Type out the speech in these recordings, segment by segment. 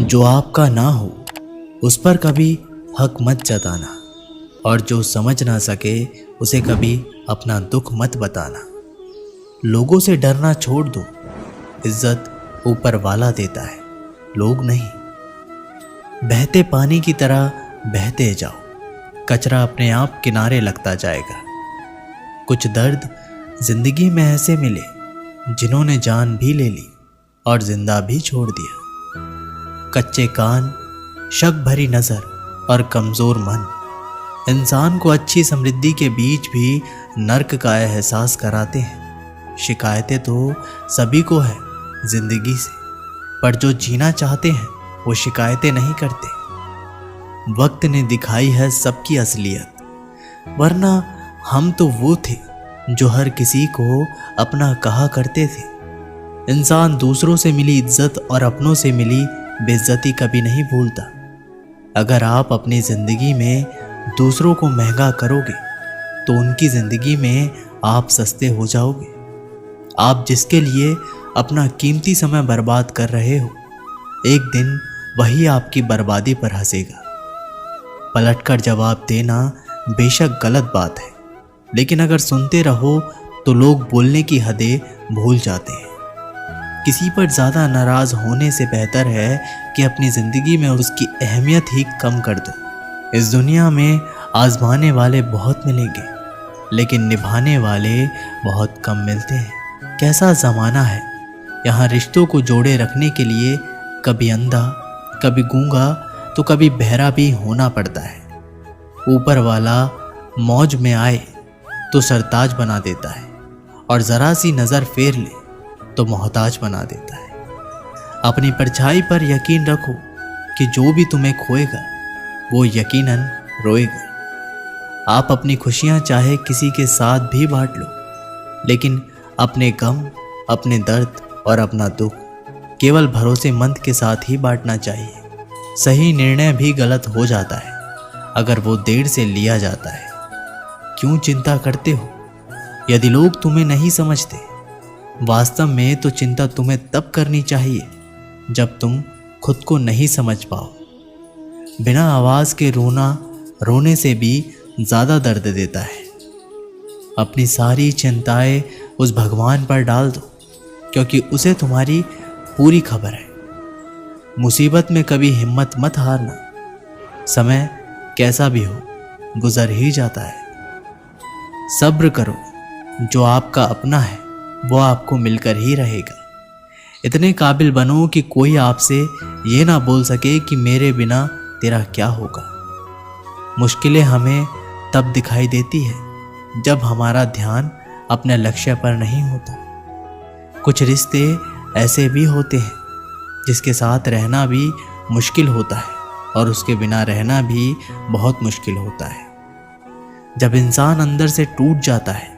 जो आपका ना हो उस पर कभी हक मत जताना, और जो समझ ना सके उसे कभी अपना दुख मत बताना। लोगों से डरना छोड़ दो, इज्जत ऊपर वाला देता है, लोग नहीं। बहते पानी की तरह बहते जाओ, कचरा अपने आप किनारे लगता जाएगा। कुछ दर्द जिंदगी में ऐसे मिले जिन्होंने जान भी ले ली और जिंदा भी छोड़ दिया। कच्चे कान, शक भरी नजर और कमजोर मन इंसान को अच्छी समृद्धि के बीच भी नर्क का एहसास कराते हैं। शिकायतें तो सभी को है जिंदगी से, पर जो जीना चाहते हैं वो शिकायतें नहीं करते। वक्त ने दिखाई है सबकी असलियत, वरना हम तो वो थे जो हर किसी को अपना कहा करते थे। इंसान दूसरों से मिली इज्जत और अपनों से मिली बेइज्जती कभी नहीं भूलता। अगर आप अपनी जिंदगी में दूसरों को महंगा करोगे तो उनकी जिंदगी में आप सस्ते हो जाओगे। आप जिसके लिए अपना कीमती समय बर्बाद कर रहे हो, एक दिन वही आपकी बर्बादी पर हंसेगा। पलटकर जवाब देना बेशक गलत बात है, लेकिन अगर सुनते रहो तो लोग बोलने की हदें भूल जाते हैं। किसी पर ज़्यादा नाराज़ होने से बेहतर है कि अपनी ज़िंदगी में उसकी अहमियत ही कम कर दो। इस दुनिया में आजमाने वाले बहुत मिलेंगे, लेकिन निभाने वाले बहुत कम मिलते हैं। कैसा ज़माना है, यहाँ रिश्तों को जोड़े रखने के लिए कभी अंधा, कभी गूंगा तो कभी बहरा भी होना पड़ता है। ऊपर वाला मौज में आए तो सरताज बना देता है, और ज़रा सी नज़र फेर ले तो मोहताज बना देता है। अपनी परछाई पर यकीन रखो कि जो भी तुम्हें खोएगा वो यकीनन रोएगा। आप अपनी खुशियां चाहे किसी के साथ भी बांट लो, लेकिन अपने गम, अपने दर्द और अपना दुख केवल भरोसेमंद के साथ ही बांटना चाहिए। सही निर्णय भी गलत हो जाता है अगर वो देर से लिया जाता है। क्यों चिंता करते हो यदि लोग तुम्हें नहीं समझते? वास्तव में तो चिंता तुम्हें तब करनी चाहिए जब तुम खुद को नहीं समझ पाओ। बिना आवाज़ के रोना रोने से भी ज़्यादा दर्द देता है। अपनी सारी चिंताएं उस भगवान पर डाल दो, क्योंकि उसे तुम्हारी पूरी खबर है। मुसीबत में कभी हिम्मत मत हारना, समय कैसा भी हो गुजर ही जाता है। सब्र करो, जो आपका अपना है वो आपको मिलकर ही रहेगा। इतने काबिल बनो कि कोई आपसे ये ना बोल सके कि मेरे बिना तेरा क्या होगा। मुश्किलें हमें तब दिखाई देती है जब हमारा ध्यान अपने लक्ष्य पर नहीं होता। कुछ रिश्ते ऐसे भी होते हैं जिसके साथ रहना भी मुश्किल होता है, और उसके बिना रहना भी बहुत मुश्किल होता है। जब इंसान अंदर से टूट जाता है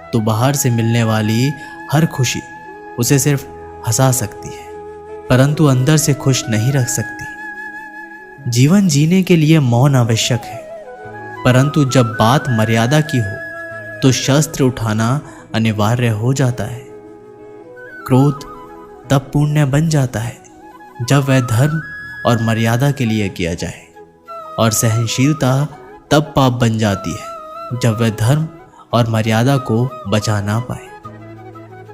तो बाहर से मिलने वाली हर खुशी उसे सिर्फ हंसा सकती है, परंतु अंदर से खुश नहीं रख सकती। जीवन जीने के लिए मौन आवश्यक है, परंतु जब बात मर्यादा की हो तो शस्त्र उठाना अनिवार्य हो जाता है। क्रोध तब पुण्य बन जाता है जब वह धर्म और मर्यादा के लिए किया जाए, और सहनशीलता तब पाप बन जाती है जब वह धर्म और मर्यादा को बचा ना पाए।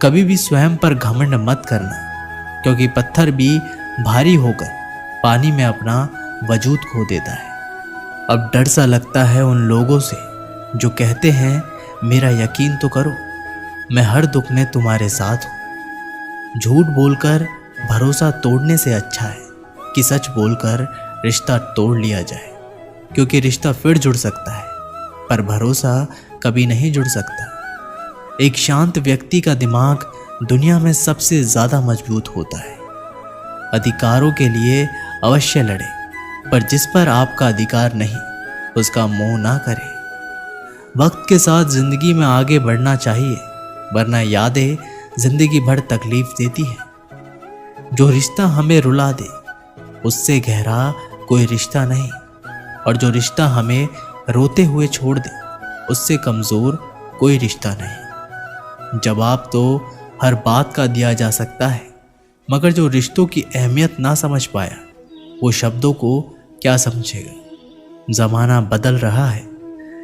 कभी भी स्वयं पर घमंड मत करना, क्योंकि पत्थर भी भारी होकर पानी में अपना वजूद खो देता है। अब डर सा लगता है उन लोगों से जो कहते हैं मेरा यकीन तो करो, मैं हर दुख में तुम्हारे साथ हूँ। झूठ बोलकर भरोसा तोड़ने से अच्छा है कि सच बोलकर रिश्ता तोड़ लिया जाए, क्योंकि रिश्ता फिर जुड़ सकता है पर भरोसा कभी नहीं जुड़ सकता। एक शांत व्यक्ति का दिमाग दुनिया में सबसे ज्यादा मजबूत होता है। अधिकारों के लिए अवश्य लड़े, पर जिस पर आपका अधिकार नहीं उसका मोह ना करें। वक्त के साथ जिंदगी में आगे बढ़ना चाहिए, वरना यादें जिंदगी भर तकलीफ देती है। जो रिश्ता हमें रुला दे उससे गहरा कोई रिश्ता नहीं, और जो रिश्ता हमें रोते हुए छोड़ दे उससे कमजोर कोई रिश्ता नहीं। जवाब तो हर बात का दिया जा सकता है, मगर जो रिश्तों की अहमियत ना समझ पाया वो शब्दों को क्या समझेगा। जमाना बदल रहा है,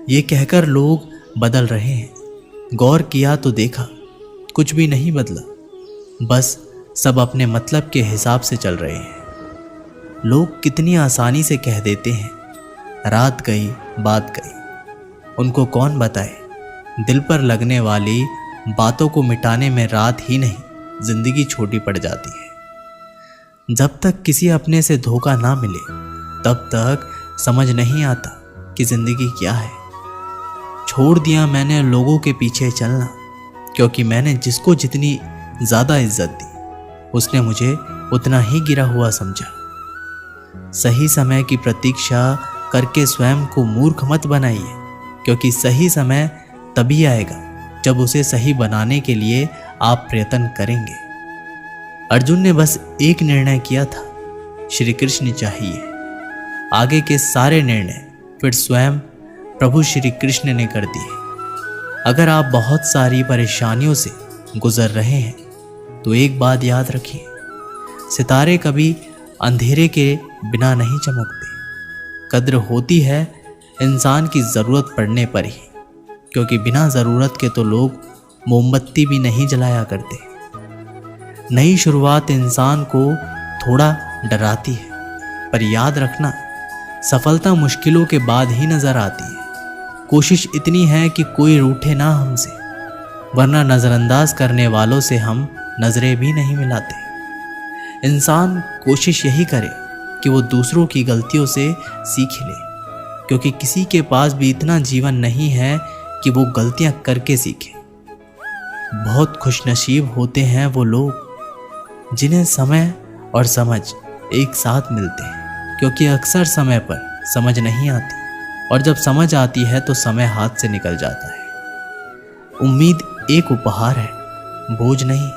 ये कहकर लोग बदल रहे हैं। गौर किया तो देखा कुछ भी नहीं बदला, बस सब अपने मतलब के हिसाब से चल रहे हैं। लोग कितनी आसानी से कह देते हैं, रात गई बात गई। उनको कौन बताए, दिल पर लगने वाली बातों को मिटाने में रात ही नहीं जिंदगी छोटी पड़ जाती है। जब तक किसी अपने से धोखा ना मिले तब तक समझ नहीं आता कि जिंदगी क्या है। छोड़ दिया मैंने लोगों के पीछे चलना, क्योंकि मैंने जिसको जितनी ज़्यादा इज्जत दी उसने मुझे उतना ही गिरा हुआ समझा। सही समय की प्रतीक्षा करके स्वयं को मूर्ख मत बनाइए, क्योंकि सही समय तभी आएगा जब उसे सही बनाने के लिए आप प्रयत्न करेंगे। अर्जुन ने बस एक निर्णय किया था, श्री कृष्ण चाहिए। आगे के सारे निर्णय फिर स्वयं प्रभु श्री कृष्ण ने कर दिए। अगर आप बहुत सारी परेशानियों से गुजर रहे हैं तो एक बात याद रखिए, सितारे कभी अंधेरे के बिना नहीं चमकते। कद्र होती है इंसान की ज़रूरत पड़ने पर ही, क्योंकि बिना ज़रूरत के तो लोग मोमबत्ती भी नहीं जलाया करते। नई शुरुआत इंसान को थोड़ा डराती है, पर याद रखना सफलता मुश्किलों के बाद ही नज़र आती है। कोशिश इतनी है कि कोई रूठे ना हमसे, वरना नज़रअंदाज करने वालों से हम नज़रें भी नहीं मिलाते। इंसान कोशिश यही करे कि वो दूसरों की गलतियों से सीख ले, क्योंकि किसी के पास भी इतना जीवन नहीं है कि वो गलतियां करके सीखे। बहुत खुशनसीब होते हैं वो लोग जिन्हें समय और समझ एक साथ मिलते हैं, क्योंकि अक्सर समय पर समझ नहीं आती, और जब समझ आती है तो समय हाथ से निकल जाता है। उम्मीद एक उपहार है, बोझ नहीं।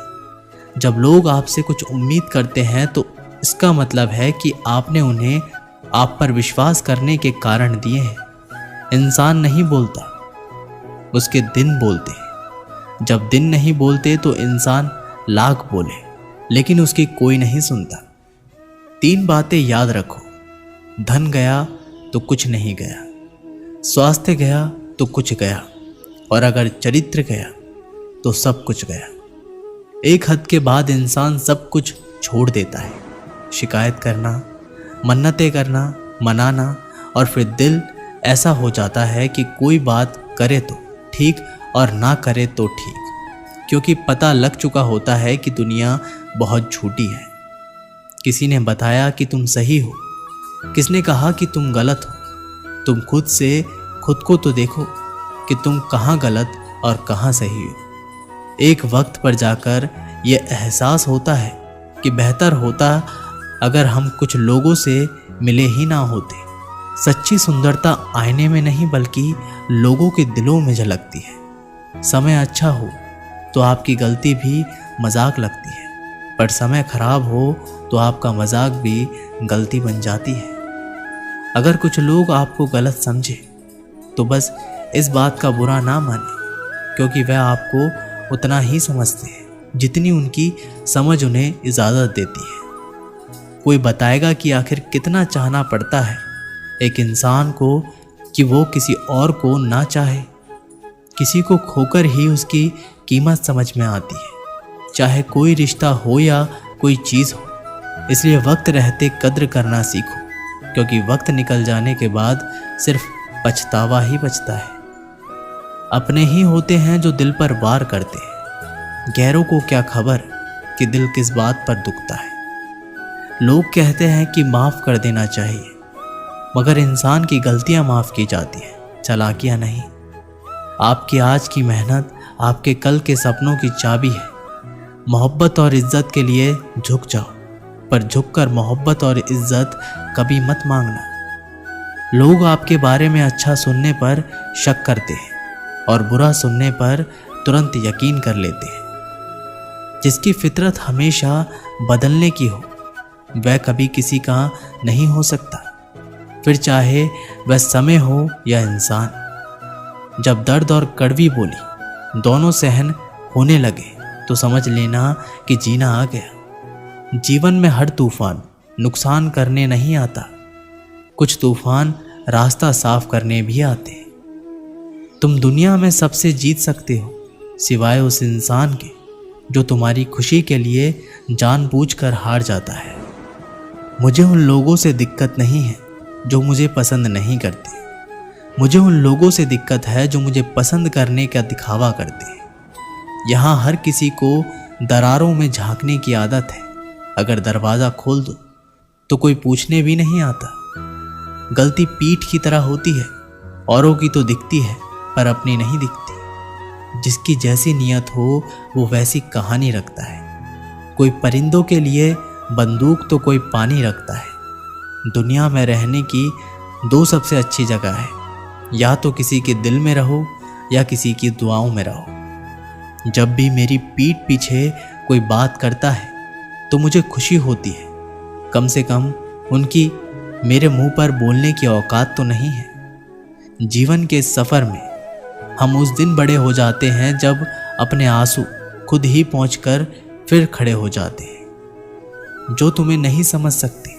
जब लोग आपसे कुछ उम्मीद करते हैं तो इसका मतलब है कि आपने उन्हें आप पर विश्वास करने के कारण दिए हैं। इंसान नहीं बोलता, उसके दिन बोलते हैं। जब दिन नहीं बोलते तो इंसान लाख बोले, लेकिन उसकी कोई नहीं सुनता। 3 बातें याद रखो, धन गया तो कुछ नहीं गया, स्वास्थ्य गया तो कुछ गया, और अगर चरित्र गया तो सब कुछ गया। एक हद के बाद इंसान सब कुछ छोड़ देता है। शिकायत करना, मन्नतें करना, मनाना, और फिर दिल ऐसा हो जाता है कि कोई बात करे तो ठीक और ना करे तो ठीक, क्योंकि पता लग चुका होता है कि दुनिया बहुत झूठी है। किसी ने बताया कि तुम सही हो, किसने कहा कि तुम गलत हो। तुम खुद से खुद को तो देखो कि तुम कहाँ गलत और कहाँ सही हो। एक वक्त पर जाकर यह एहसास होता है कि बेहतर होता अगर हम कुछ लोगों से मिले ही ना होते। सच्ची सुंदरता आईने में नहीं बल्कि लोगों के दिलों में झलकती है। समय अच्छा हो तो आपकी गलती भी मजाक लगती है, पर समय खराब हो तो आपका मजाक भी गलती बन जाती है। अगर कुछ लोग आपको गलत समझे तो बस इस बात का बुरा ना माने, क्योंकि वह आपको उतना ही समझते हैं जितनी उनकी समझ उन्हें इजाज़त देती है। कोई बताएगा कि आखिर कितना चाहना पड़ता है एक इंसान को कि वो किसी और को ना चाहे। किसी को खोकर ही उसकी कीमत समझ में आती है, चाहे कोई रिश्ता हो या कोई चीज़ हो। इसलिए वक्त रहते कद्र करना सीखो, क्योंकि वक्त निकल जाने के बाद सिर्फ पछतावा ही बचता है। अपने ही होते हैं जो दिल पर वार करते हैं, गैरों को क्या खबर कि दिल किस बात पर दुखता है। लोग कहते हैं कि माफ़ कर देना चाहिए, मगर इंसान की गलतियां माफ़ की जाती हैं, चालाकियां नहीं। आपकी आज की मेहनत आपके कल के सपनों की चाबी है। मोहब्बत और इज्जत के लिए झुक जाओ, पर झुककर मोहब्बत और इज्जत कभी मत मांगना। लोग आपके बारे में अच्छा सुनने पर शक करते हैं और बुरा सुनने पर तुरंत यकीन कर लेते हैं। जिसकी फितरत हमेशा बदलने की हो वह कभी किसी का नहीं हो सकता, फिर चाहे वह समय हो या इंसान। जब दर्द और कड़वी बोली दोनों सहन होने लगे तो समझ लेना कि जीना आ गया। जीवन में हर तूफान नुकसान करने नहीं आता, कुछ तूफान रास्ता साफ करने भी आते हैं। तुम दुनिया में सबसे जीत सकते हो सिवाय उस इंसान के जो तुम्हारी खुशी के लिए जानबूझकर हार जाता है। मुझे उन लोगों से दिक्कत नहीं है जो मुझे पसंद नहीं करते, मुझे उन लोगों से दिक्कत है जो मुझे पसंद करने का दिखावा करते हैं। यहाँ हर किसी को दरारों में झांकने की आदत है, अगर दरवाज़ा खोल दो तो कोई पूछने भी नहीं आता। गलती पीठ की तरह होती है, औरों की तो दिखती है पर अपनी नहीं दिखती। जिसकी जैसी नियत हो वो वैसी कहानी रखता है। कोई परिंदों के लिए बंदूक तो कोई पानी रखता है। दुनिया में रहने की दो सबसे अच्छी जगह है, या तो किसी के दिल में रहो या किसी की दुआओं में रहो। जब भी मेरी पीठ पीछे कोई बात करता है तो मुझे खुशी होती है, कम से कम उनकी मेरे मुंह पर बोलने की औकात तो नहीं है। जीवन के सफ़र में हम उस दिन बड़े हो जाते हैं जब अपने आंसू खुद ही पहुंचकर फिर खड़े हो जाते हैं। जो तुम्हें नहीं समझ सकते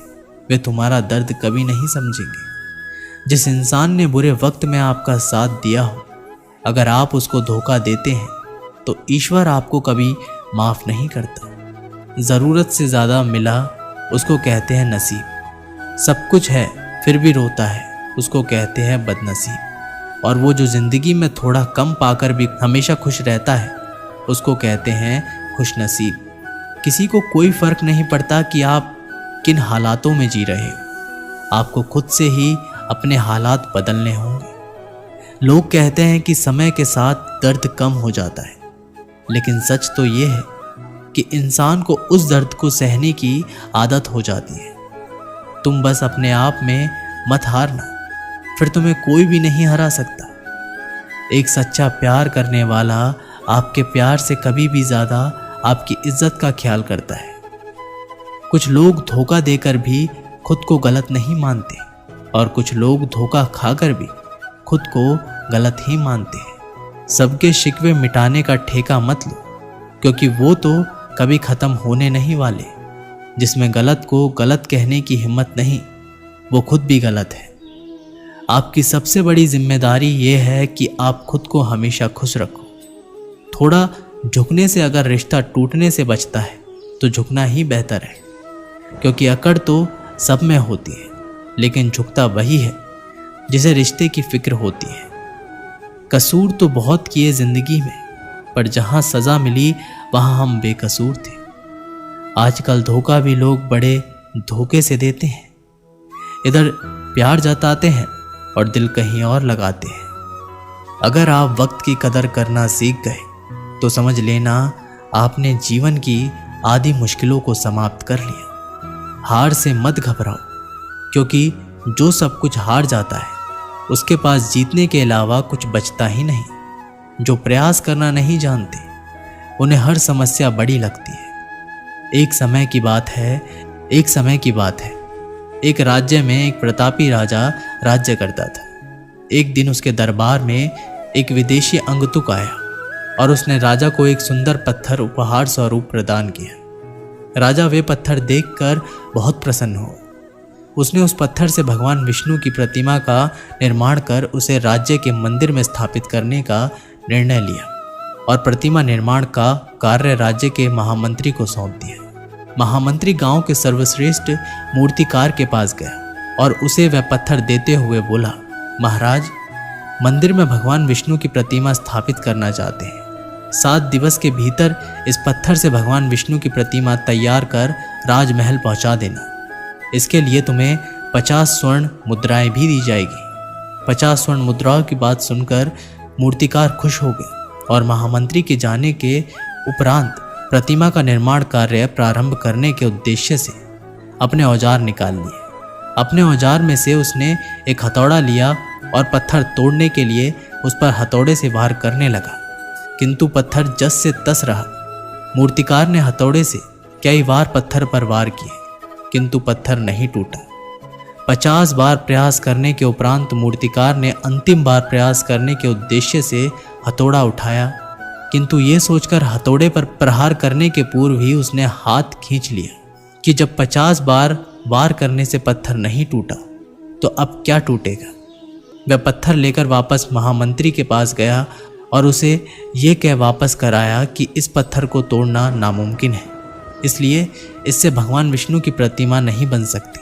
वे तुम्हारा दर्द कभी नहीं समझेंगे। जिस इंसान ने बुरे वक्त में आपका साथ दिया हो, अगर आप उसको धोखा देते हैं तो ईश्वर आपको कभी माफ़ नहीं करता। ज़रूरत से ज़्यादा मिला उसको कहते हैं नसीब। सब कुछ है फिर भी रोता है उसको कहते हैं बदनसीब। और वो जो ज़िंदगी में थोड़ा कम पाकर भी हमेशा खुश रहता है उसको कहते हैं खुशनसीब। किसी को कोई फ़र्क नहीं पड़ता कि आप किन हालातों में जी रहे हो, आपको खुद से ही अपने हालात बदलने होंगे। लोग कहते हैं कि समय के साथ दर्द कम हो जाता है, लेकिन सच तो ये है कि इंसान को उस दर्द को सहने की आदत हो जाती है। तुम बस अपने आप में मत हारना, फिर तुम्हें कोई भी नहीं हरा सकता। एक सच्चा प्यार करने वाला आपके प्यार से कभी भी ज़्यादा आपकी इज्जत का ख्याल करता है। कुछ लोग धोखा देकर भी खुद को गलत नहीं मानते और कुछ लोग धोखा खाकर भी खुद को गलत ही मानते हैं। सबके शिकवे मिटाने का ठेका मत लो, क्योंकि वो तो कभी ख़त्म होने नहीं वाले। जिसमें गलत को गलत कहने की हिम्मत नहीं, वो खुद भी गलत है। आपकी सबसे बड़ी जिम्मेदारी ये है कि आप खुद को हमेशा खुश रखो। थोड़ा झुकने से अगर रिश्ता टूटने से बचता है तो झुकना ही बेहतर है, क्योंकि अकड़ तो सब में होती है, लेकिन झुकता वही है जिसे रिश्ते की फिक्र होती है। कसूर तो बहुत किए जिंदगी में, पर जहाँ सज़ा मिली वहाँ हम बेकसूर थे। आजकल धोखा भी लोग बड़े धोखे से देते हैं। इधर प्यार जताते हैं और दिल कहीं और लगाते हैं। अगर आप वक्त की कदर करना सीख गए तो समझ लेना आपने जीवन की आधी मुश्किलों को समाप्त कर लिया। हार से मत घबराओ, क्योंकि जो सब कुछ हार जाता है उसके पास जीतने के अलावा कुछ बचता ही नहीं। जो प्रयास करना नहीं जानते उन्हें हर समस्या बड़ी लगती है। एक समय की बात है, एक राज्य में एक प्रतापी राजा राज्य करता था। एक दिन उसके दरबार में एक विदेशी अंगतुक आया और उसने राजा को एक सुंदर पत्थर उपहार स्वरूप प्रदान किया। राजा वे पत्थर देखकर बहुत प्रसन्न हुआ। उसने उस पत्थर से भगवान विष्णु की प्रतिमा का निर्माण कर उसे राज्य के मंदिर में स्थापित करने का निर्णय लिया और प्रतिमा निर्माण का कार्य राज्य के महामंत्री को सौंप दिया। महामंत्री गांव के सर्वश्रेष्ठ मूर्तिकार के पास गया और उसे वह पत्थर देते हुए बोला, महाराज, मंदिर में भगवान विष्णु की प्रतिमा स्थापित करना चाहते हैं। 7 दिवस के भीतर इस पत्थर से भगवान विष्णु की प्रतिमा तैयार कर राजमहल पहुंचा देना। इसके लिए तुम्हें 50 स्वर्ण मुद्राएं भी दी जाएगी। 50 स्वर्ण मुद्राओं की बात सुनकर मूर्तिकार खुश हो गए और महामंत्री के जाने के उपरांत प्रतिमा का निर्माण कार्य प्रारंभ करने के उद्देश्य से अपने औजार निकाल लिए। अपने औजार में से उसने एक हथौड़ा लिया और पत्थर तोड़ने के लिए उस पर हथौड़े से वार करने लगा, किंतु पत्थर जस से तस रहा। मूर्तिकार ने हथौड़े से कई बार पत्थर पर वार किए, किंतु पत्थर नहीं टूटा। 50 बार प्रयास करने के उपरांत मूर्तिकार ने अंतिम बार प्रयास करने के उद्देश्य से हथौड़ा उठाया, किंतु ये सोचकर हथौड़े पर प्रहार करने के पूर्व ही उसने हाथ खींच लिया कि जब 50 बार वार करने से पत्थर नहीं टूटा तो अब क्या टूटेगा। वह पत्थर लेकर वापस महामंत्री के पास गया और उसे ये कह वापस कराया कि इस पत्थर को तोड़ना नामुमकिन है, इसलिए इससे भगवान विष्णु की प्रतिमा नहीं बन सकती।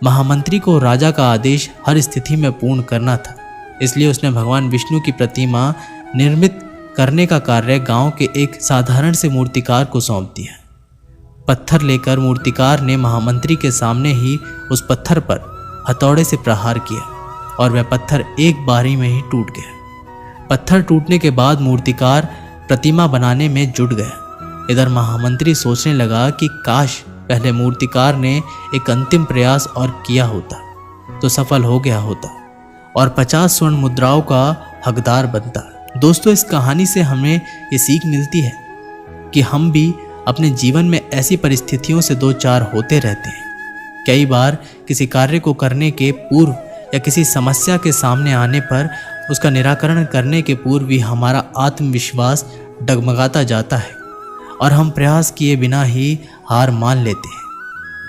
महामंत्री को राजा का आदेश हर स्थिति में पूर्ण करना था, इसलिए उसने भगवान विष्णु की प्रतिमा निर्मित करने का कार्य गांव के एक साधारण से मूर्तिकार को सौंप दिया। पत्थर लेकर मूर्तिकार ने महामंत्री के सामने ही उस पत्थर पर हथौड़े से प्रहार किया और वह पत्थर एक बारी में ही टूट गया। पत्थर टूटने के बाद मूर्तिकार प्रतिमा बनाने में जुट गया। इधर महामंत्री सोचने लगा कि काश पहले मूर्तिकार ने एक अंतिम प्रयास और किया होता तो सफल हो गया होता और 50 स्वर्ण मुद्राओं का हकदार बनता। दोस्तों, इस कहानी से हमें ये सीख मिलती है कि हम भी अपने जीवन में ऐसी परिस्थितियों से दो चार होते रहते हैं। कई बार किसी कार्य को करने के पूर्व या किसी समस्या के सामने आने पर उसका निराकरण करने के पूर्व भी हमारा आत्मविश्वास डगमगाता जाता है और हम प्रयास किए बिना ही हार मान लेते हैं।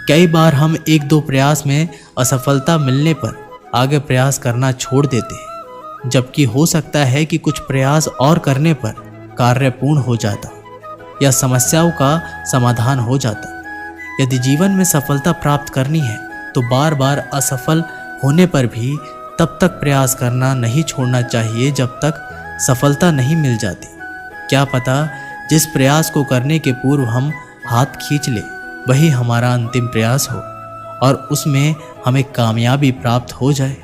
कई बार हम एक दो प्रयास में असफलता मिलने पर आगे प्रयास करना छोड़ देते हैं, जबकि हो सकता है कि कुछ प्रयास और करने पर कार्य पूर्ण हो जाता या समस्याओं का समाधान हो जाता। यदि जीवन में सफलता प्राप्त करनी है तो बार बार असफल होने पर भी तब तक प्रयास करना नहीं छोड़ना चाहिए जब तक सफलता नहीं मिल जाती। क्या पता जिस प्रयास को करने के पूर्व हम हाथ खींच ले वही हमारा अंतिम प्रयास हो और उसमें हमें कामयाबी प्राप्त हो जाए।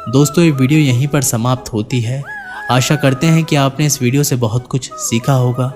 दोस्तों, ये वीडियो यहीं पर समाप्त होती है। आशा करते हैं कि आपने इस वीडियो से बहुत कुछ सीखा होगा।